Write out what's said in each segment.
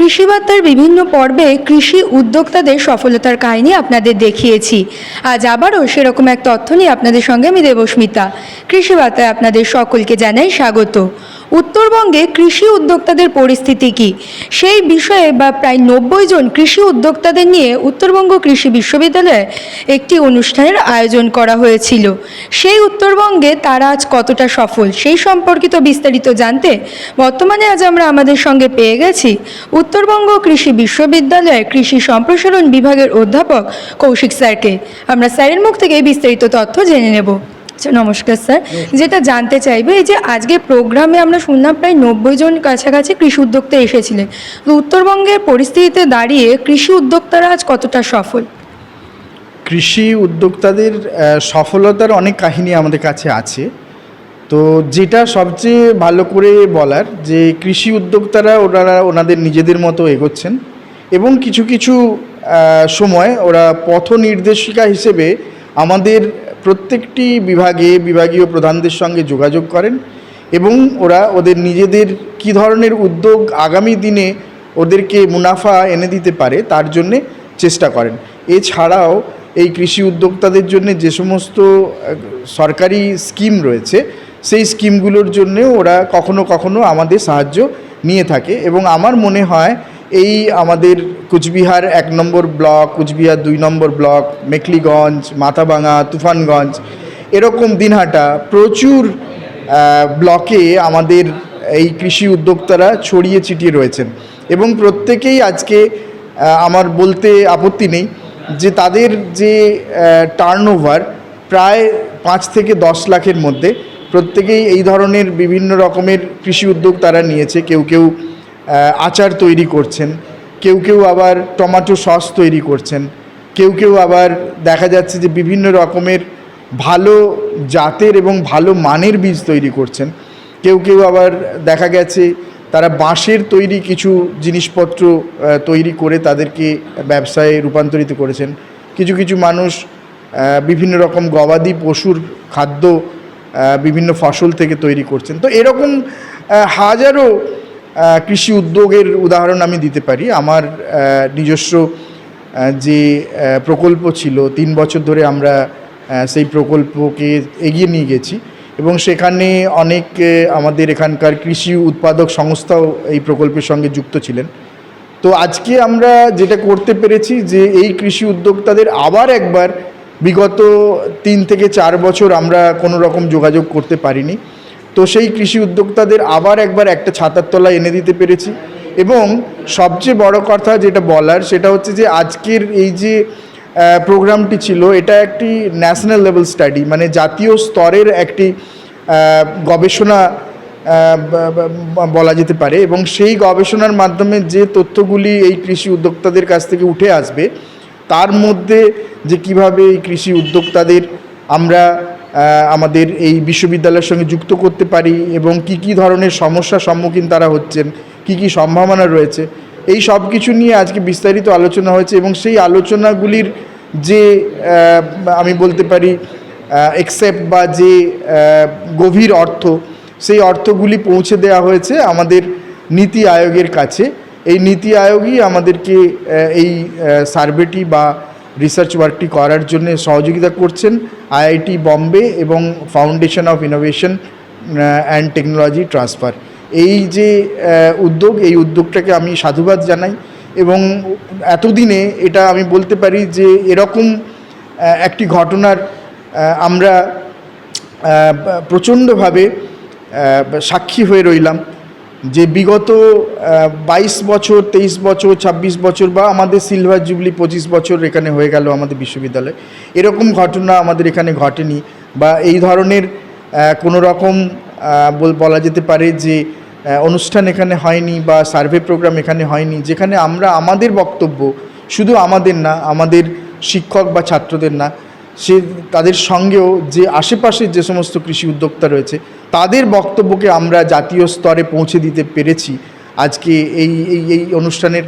কৃষি বার্তার বিভিন্ন পর্বে কৃষি উদ্যোক্তাদের সফলতার কাহিনী আপনাদের দেখিয়েছি। আজ আবারও সেরকম এক তথ্য নিয়ে আপনাদের সঙ্গে আমি দেবস্মিতা। কৃষি বার্তায় আপনাদের সকলকে জানাই স্বাগত। উত্তরবঙ্গে কৃষি উদ্যোক্তাদের পরিস্থিতি কী, সেই বিষয়ে বা প্রায় 90 জন কৃষি উদ্যোক্তাদের নিয়ে উত্তরবঙ্গ কৃষি বিশ্ববিদ্যালয়ে একটি অনুষ্ঠানের আয়োজন করা হয়েছিল। সেই উত্তরবঙ্গে তারা আজ কতটা সফল সেই সম্পর্কিত বিস্তারিত জানতে বর্তমানে আজ আমরা আমাদের সঙ্গে পেয়ে গেছি উত্তরবঙ্গ কৃষি বিশ্ববিদ্যালয়ের কৃষি সম্প্রসারণ বিভাগের অধ্যাপক কৌশিক স্যারকে। আমরা স্যারের মুখ থেকে বিস্তারিত তথ্য জেনে নেব। নমস্কার স্যার, যেটা জানতে চাইবো এই যে আজকে প্রোগ্রামে আমরা শুনলাম প্রায় 90 জন কাছাকাছি কৃষি উদ্যোক্তা এসেছিলেন, তো উত্তরবঙ্গের পরিস্থিতিতে দাঁড়িয়ে কৃষি উদ্যোক্তারা আজ কতটা সফল? কৃষি উদ্যোক্তাদের সফলতার অনেক কাহিনী আমাদের কাছে আছে। তো যেটা সবচেয়ে ভালো করে বলার যে কৃষি উদ্যোক্তারা ওনাদের নিজেদের মতো এগোচ্ছেন এবং কিছু কিছু সময় ওরা পথ নির্দেশিকা হিসেবে আমাদের প্রত্যেকটি বিভাগীয় প্রধানদের সঙ্গে যোগাযোগ করেন এবং ওরা ওদের নিজেদের কী ধরনের উদ্যোগ আগামী দিনে ওদেরকে মুনাফা এনে দিতে পারে তার জন্যে চেষ্টা করেন। এছাড়াও এই কৃষি উদ্যোক্তাদের জন্য যে সমস্ত সরকারি স্কিম রয়েছে সেই স্কিমগুলোর জন্যেও ওরা কখনো কখনো আমাদের সাহায্য নিয়ে থাকে এবং আমার মনে হয় এই আমাদের কুচবিহার 1 নম্বর ব্লক, কুচবিহার 2 নম্বর ব্লক, মেখলিগঞ্জ, মাথাভাঙা, তুফানগঞ্জ, এরকম দিনহাটা প্রচুর ব্লকে আমাদের এই কৃষি উদ্যোক্তারা ছড়িয়ে ছিটিয়ে রয়েছেন এবং প্রত্যেকেই আজকে আমার বলতে আপত্তি নেই যে তাদের যে টার্নওভার প্রায় 5 থেকে 10 লাখের মধ্যে। প্রত্যেকেই এই ধরনের বিভিন্ন রকমের কৃষি উদ্যোগ তারা নিয়েছে। কেউ কেউ আচার তৈরি করছেন, কেউ কেউ আবার টমেটো সস তৈরি করছেন, কেউ কেউ আবার দেখা যাচ্ছে যে বিভিন্ন রকমের ভালো জাতের এবং ভালো মানের বীজ তৈরি করছেন, কেউ কেউ আবার দেখা গেছে তারা বাঁশের তৈরি কিছু জিনিসপত্র তৈরি করে তাদেরকে ব্যবসায় রূপান্তরিত করেছেন। কিছু কিছু মানুষ বিভিন্ন রকম গবাদি পশুর খাদ্য বিভিন্ন ফসল থেকে তৈরি করছেন। তো এরকম হাজারো কৃষি উদ্যোগের উদাহরণ আমি দিতে পারি। আমার নিজস্ব যে প্রকল্প ছিল 3 বছর ধরে আমরা সেই প্রকল্পকে এগিয়ে নিয়ে গেছি এবং সেখানে অনেক আমাদের এখানকার কৃষি উৎপাদক সংস্থাও এই প্রকল্পের সঙ্গে যুক্ত ছিলেন। তো আজকে আমরা যেটা করতে পেরেছি যে এই কৃষি উদ্যোক্তাদের আবার একবার বিগত 3 থেকে 4 বছর আমরা কোনো রকম যোগাযোগ করতে পারিনি, তো সেই কৃষি উদ্যোক্তাদের আবার একবার একটা ছাতার তলায় এনে দিতে পেরেছি। এবং সবচেয়ে বড় কথা যেটা বলার সেটা হচ্ছে যে আজকের এই যে প্রোগ্রামটি ছিল এটা একটি ন্যাশনাল লেভেল স্টাডি, মানে জাতীয় স্তরের একটি গবেষণা বলা যেতে পারে এবং সেই গবেষণার মাধ্যমে যে তথ্যগুলি এই কৃষি উদ্যোক্তাদের কাছ থেকে উঠে আসবে তার মধ্যে যে কিভাবে এই কৃষি উদ্যোক্তাদের আমরা আমাদের এই বিশ্ববিদ্যালয়ের সঙ্গে যুক্ত করতে পারি এবং কি কি ধরনের সমস্যার সম্মুখীন তারা হচ্ছেন, কি কি সম্ভাবনা রয়েছে, এই সব কিছু নিয়ে আজকে বিস্তারিত আলোচনা হয়েছে এবং সেই আলোচনাগুলির যে আমি বলতে পারি একসেপ্ট বা যে গভীর অর্থ, সেই অর্থগুলি পৌঁছে দেওয়া হয়েছে আমাদের নীতি আয়োগের কাছে। এই নীতি আয়োগই আমাদেরকে এই সার্ভেটি বা রিসার্চ ওয়ার্কটি করার জন্য সহযোগিতা করছেন আইআইটি বম্বে এবং foundation of innovation and technology transfer. এই যে উদ্যোগ, এই উদ্যোগটাকে আমি সাধুবাদ জানাই এবং এতদিনে এটা আমি বলতে পারি যে এরকম একটি ঘটনার আমরা প্রচণ্ডভাবে সাক্ষী হয়ে রইলাম যে বিগত 22 বছর, 23 বছর, 26 বছর বা আমাদের সিলভার জুবলি 25 বছর এখানে হয়ে গেল আমাদের বিশ্ববিদ্যালয়ে, এরকম ঘটনা আমাদের এখানে ঘটেনি বা এই ধরনের কোনো রকম বলা যেতে পারে যে অনুষ্ঠান এখানে হয়নি বা সার্ভে প্রোগ্রাম এখানে হয়নি যেখানে আমরা আমাদের বক্তব্য, শুধু আমাদের না, আমাদের শিক্ষক বা ছাত্রদের না, তাদের সঙ্গেও যে আশেপাশের যে সমস্ত কৃষি উদ্যোক্তা রয়েছে তাদের বক্তব্যকে আমরা জাতীয় স্তরে পৌঁছে দিতে পেরেছি। আজকে এই অনুষ্ঠানের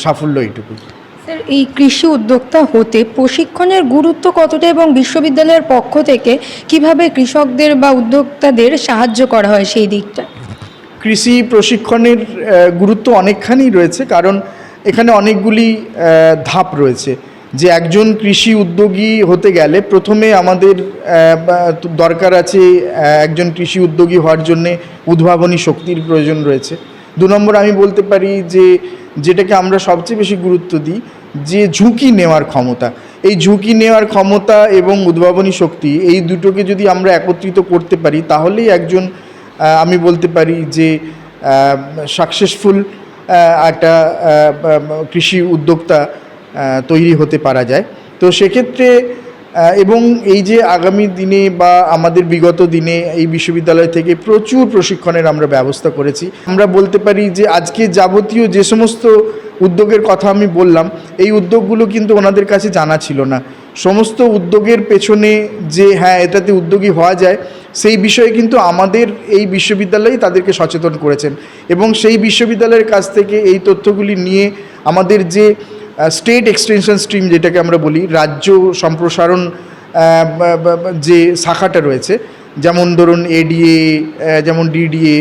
সাফল্য এইটুকু। স্যার, এই কৃষি উদ্যোক্তা হতে প্রশিক্ষণের গুরুত্ব কতটা এবং বিশ্ববিদ্যালয়ের পক্ষ থেকে কিভাবে কৃষকদের বা উদ্যোক্তাদের সাহায্য করা হয় সেই দিকটা? কৃষি প্রশিক্ষণের গুরুত্ব অনেকখানি রয়েছে, কারণ এখানে অনেকগুলি ধাপ রয়েছে। যে একজন কৃষি উদ্যোগী হতে গেলে প্রথমে আমাদের দরকার আছে একজন কৃষি উদ্যোগী হওয়ার জন্যে উদ্ভাবনী শক্তির প্রয়োজন রয়েছে। 2 নম্বর আমি বলতে পারি যে যেটাকে আমরা সবচেয়ে বেশি গুরুত্ব দিই, যে ঝুঁকি নেওয়ার ক্ষমতা। এই ঝুঁকি নেওয়ার ক্ষমতা এবং উদ্ভাবনী শক্তি, এই দুটোকে যদি আমরা একত্রিত করতে পারি তাহলেই একজন আমি বলতে পারি যে সাকসেসফুল একটা কৃষি উদ্যোক্তা তৈরি হতে পারা যায়। তো সেক্ষেত্রে এবং এই যে আগামী দিনে বা আমাদের বিগত দিনে এই বিশ্ববিদ্যালয় থেকে প্রচুর প্রশিক্ষণের আমরা ব্যবস্থা করেছি। আমরা বলতে পারি যে আজকে যাবতীয় যে সমস্ত উদ্যোগের কথা আমি বললাম, এই উদ্যোগগুলো কিন্তু ওনাদের কাছে জানা ছিল না। সমস্ত উদ্যোগের পেছনে যে হ্যাঁ এটাতে উদ্যোগী হওয়া যায়, সেই বিষয়ে কিন্তু আমাদের এই বিশ্ববিদ্যালয়ই তাদেরকে সচেতন করেছেন, এবং সেই বিশ্ববিদ্যালয়ের কাছ থেকে এই তথ্যগুলি নিয়ে আমাদের যে স্টেট এক্সটেনশন স্ট্রিম যেটাকে আমরা বলি, রাজ্য সম্প্রসারণ যে শাখাটা রয়েছে, যেমন ধরুন এডিএ, যেমন DDA,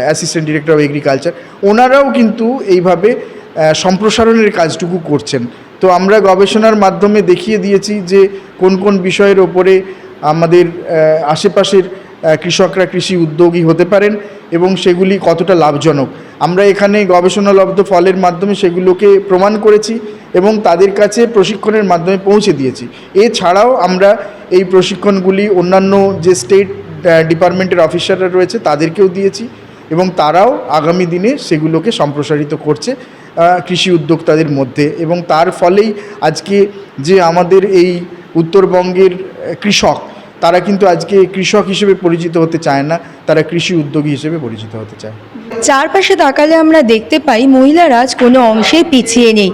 assistant director of agriculture, ওনারাও কিন্তু এইভাবে সম্প্রসারণের কাজটুকু করছেন। তো আমরা গবেষণার মাধ্যমে দেখিয়ে দিয়েছি যে কোন কোন বিষয়ের ওপরে আমাদের আশেপাশের কৃষকরা কৃষি উদ্যোগী হতে পারেন এবং সেগুলি কতটা লাভজনক। আমরা এখানে গবেষণালব্ধ ফলের মাধ্যমে সেগুলোকে প্রমাণ করেছি এবং তাদের কাছে প্রশিক্ষণের মাধ্যমে পৌঁছে দিয়েছি। এছাড়াও আমরা এই প্রশিক্ষণগুলি অন্যান্য যে স্টেট ডিপার্টমেন্টের অফিসাররা রয়েছে তাদেরকেও দিয়েছি, এবং তারাও আগামী দিনে সেগুলোকে সম্প্রসারিত করছে কৃষি উদ্যোক্তাদের মধ্যে। এবং তার ফলেই আজকে যে আমাদের এই উত্তরবঙ্গের কৃষক, তারা কিন্তু আজকে কৃষক হিসেবে পরিচিত হতে চায় না, তারা কৃষি উদ্যোগী হিসেবে পরিচিত হতে চায়। চারপাশে তাকালে আমরা দেখতে পাই মহিলারা আজ কোনো অংশেই পিছিয়ে নেই।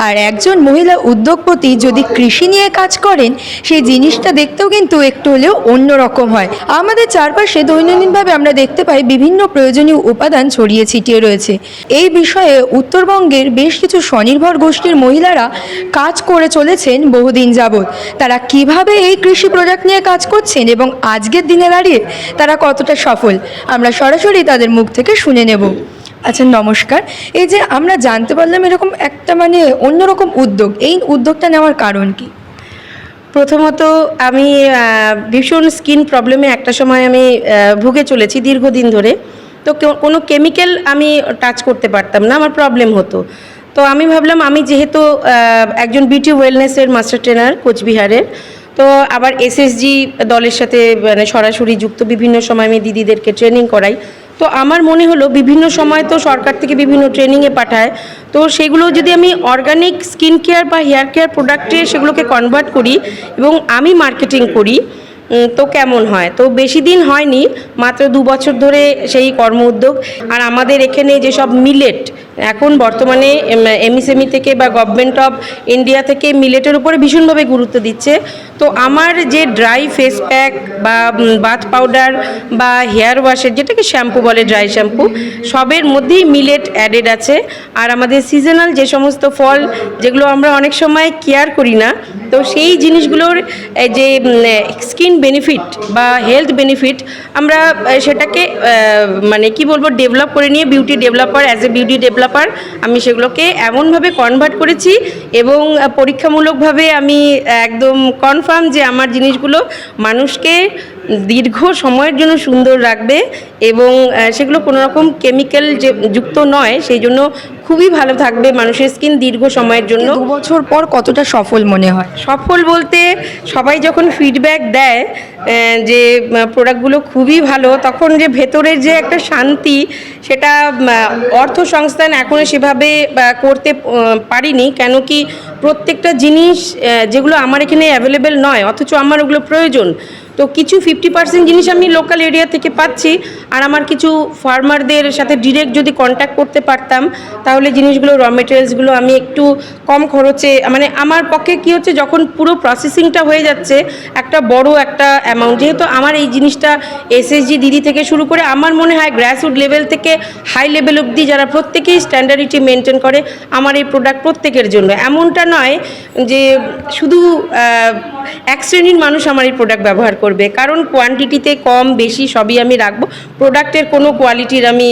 আর একজন মহিলা উদ্যোগপতি যদি কৃষি নিয়ে কাজ করেন, সেই জিনিসটা দেখতেও কিন্তু একটু হলেও অন্যরকম হয়। আমাদের চারপাশে দৈনন্দিনভাবে আমরা দেখতে পাই বিভিন্ন প্রয়োজনীয় উপাদান ছড়িয়ে ছিটিয়ে রয়েছে। এই বিষয়ে উত্তরবঙ্গের বেশ কিছু স্বনির্ভর গোষ্ঠীর মহিলারা কাজ করে চলেছেন বহুদিন যাবৎ। তারা কিভাবে এই কৃষি প্রোডাক্ট নিয়ে কাজ করছেন এবং আজকের দিনে দাঁড়িয়ে তারা কতটা সফল, আমরা সরাসরি তাদের মুখ থেকে শুনে নেব। আচ্ছা, নমস্কার। এই যে আমরা জানতে পারলাম এরকম একটা অন্যরকম উদ্যোগ, এই উদ্যোগটা নেওয়ার কারণ কি? প্রথমত আমি ভীষণ স্কিন প্রবলেমে একটা সময় আমি ভুগে চলেছি দীর্ঘদিন ধরে। তো কোনো কেমিক্যাল আমি টাচ করতে পারতাম না, আমার প্রবলেম হতো। তো আমি ভাবলাম, আমি যেহেতু একজন বিউটি ওয়েলনেসের মাস্টার ট্রেনার কোচবিহারের, তো আবার এসএসজি দলের সাথে সরাসরি যুক্ত, বিভিন্ন সময় আমি দিদিদেরকে ট্রেনিং করাই। তো আমার মনে হলো বিভিন্ন সময় তো সরকার থেকে বিভিন্ন ট্রেনিংয়ে পাঠায়, তো সেগুলো যদি আমি অর্গানিক স্কিন কেয়ার বা হেয়ার কেয়ার প্রোডাক্টে সেগুলোকে কনভার্ট করি এবং আমি মার্কেটিং করি, তো কেমন হয়। তো বেশি দিন হয়নি, মাত্র 2 বছর ধরে সেই কর্ম উদ্যোগ। আর আমাদের এখানে যেসব মিলেট এখন বর্তমানে এমএসএমই থেকে বা গভর্নমেন্ট অফ ইন্ডিয়া থেকে মিলেটের উপরে ভীষণভাবে গুরুত্ব দিচ্ছে। তো আমার যে ড্রাই ফেস প্যাক বা বাথ পাউডার বা হেয়ার ওয়াশের, যেটাকে শ্যাম্পু বলে, ড্রাই শ্যাম্পু, সবের মধ্যেই মিলেট অ্যাডেড আছে। আর আমাদের সিজনাল যে সমস্ত ফল, যেগুলো আমরা অনেক সময় কেয়ার করি না, তো সেই জিনিসগুলোর যে স্কিন বেনিফিট বা হেলথ বেনিফিট, আমরা সেটাকে কি বলবো, ডেভেলপ করে নিয়ে beauty developer, as a beauty developer আমি সেগুলোকে এমনভাবে কনভার্ট করেছি এবং পরীক্ষামূলকভাবে আমি একদম কনফার্ম যে আমার জিনিসগুলো মানুষকে দীর্ঘ সময়ের জন্য সুন্দর রাখবে এবং সেগুলো কোনো রকম কেমিক্যাল যে যুক্ত নয়, সেই জন্য খুবই ভালো থাকবে মানুষের স্কিন দীর্ঘ সময়ের জন্য। 2 বছর পর কতটা সফল মনে হয়? সফল বলতে সবাই যখন ফিডব্যাক দেয় যে প্রোডাক্টগুলো খুবই ভালো, তখন যে ভেতরের যে একটা শান্তি, সেটা অর্থ সংস্থান এখনও সেভাবে করতে পারিনি। কেন কি প্রত্যেকটা জিনিস যেগুলো আমার এখানে অ্যাভেলেবেল নয়, অথচ আমার ওগুলো প্রয়োজন। তো কিছু 50% জিনিস আমি লোকাল এরিয়া থেকে পাচ্ছি, আর আমার কিছু ফার্মারদের সাথে ডিরেক্ট যদি কন্ট্যাক্ট করতে পারতাম, তাহলে জিনিসগুলো র মেটেরিয়ালসগুলো আমি একটু কম খরচে, আমার পক্ষে কী হচ্ছে, যখন পুরো প্রসেসিংটা হয়ে যাচ্ছে একটা বড় একটা অ্যামাউন্ট, যেহেতু আমার এই জিনিসটা এসএসজি দিদি থেকে শুরু করে আমার মনে হয় গ্রাসরুট লেভেল থেকে হাই লেভেল অবধি যারা প্রত্যেকেই স্ট্যান্ডার্ডিটি মেনটেন করে, আমার এই প্রোডাক্ট প্রত্যেকের জন্য। এমনটা নয় যে শুধু এক শ্রেণীর মানুষ আমার এই প্রোডাক্ট ব্যবহার করবে। করবে, কারণ কোয়ান্টিটিতে কম বেশি সবই আমি রাখবো, প্রোডাক্টের কোনো কোয়ালিটির আমি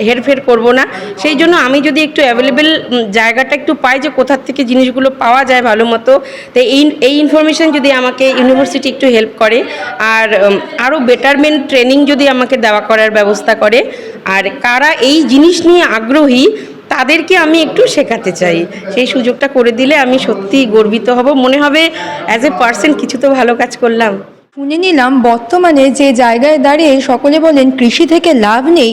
হেরফের করব না। সেই জন্য আমি যদি একটু অ্যাভেলেবেল জায়গাটা একটু পাই যে কোথার থেকে জিনিসগুলো পাওয়া যায় ভালো মতো, তো এই ইনফরমেশান যদি আমাকে ইউনিভার্সিটি একটু হেল্প করে আর আরও বেটারমেন্ট ট্রেনিং যদি আমাকে দেওয়া করার ব্যবস্থা করে, আর কারা এই জিনিস নিয়ে আগ্রহী তাদেরকে আমি একটু শেখাতে চাই, সেই সুযোগটা করে দিলে আমি সত্যিই গর্বিত হব, মনে হবে অ্যাজ এ পার্সন কিছু তো ভালো কাজ করলাম। শুনে নিলাম বর্তমানে যে জায়গায় দাঁড়িয়ে সকলে বলেন কৃষি থেকে লাভ নেই,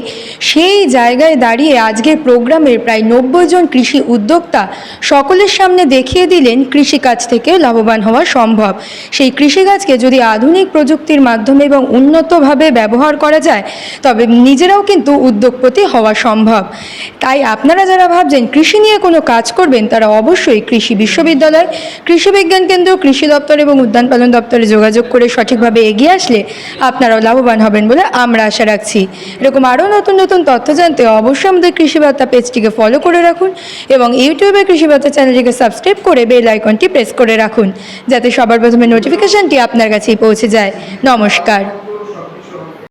সেই জায়গায় দাঁড়িয়ে আজকের প্রোগ্রামের প্রায় 90 জন কৃষি উদ্যোক্তা সকলের সামনে দেখিয়ে দিলেন কৃষিকাজ থেকেও লাভবান হওয়া সম্ভব। সেই কৃষিকাজকে যদি আধুনিক প্রযুক্তির মাধ্যমে এবং উন্নতভাবে ব্যবহার করা যায় তবে নিজেরাও কিন্তু উদ্যোগপতি হওয়া সম্ভব। তাই আপনারা যারা ভাবছেন কৃষি নিয়ে কোনো কাজ করবেন তারা অবশ্যই কৃষি বিশ্ববিদ্যালয়, কৃষি বিজ্ঞান কেন্দ্র, কৃষি দপ্তর এবং উদ্যান পালন দপ্তরে যোগাযোগ করে সঠিকভাবে এগিয়ে আসলে আপনারাও লাভবান হবেন বলে আমরা আশা রাখছি। এরকম আরও নতুন নতুন তথ্য জানতে অবশ্যই আমাদের কৃষি বার্তা পেজটিকে ফলো করে রাখুন এবং ইউটিউবে কৃষি বার্তা চ্যানেলটিকে সাবস্ক্রাইব করে বেল আইকনটি প্রেস করে রাখুন যাতে সবার প্রথমে নোটিফিকেশনটি আপনার কাছেই পৌঁছে যায়। নমস্কার।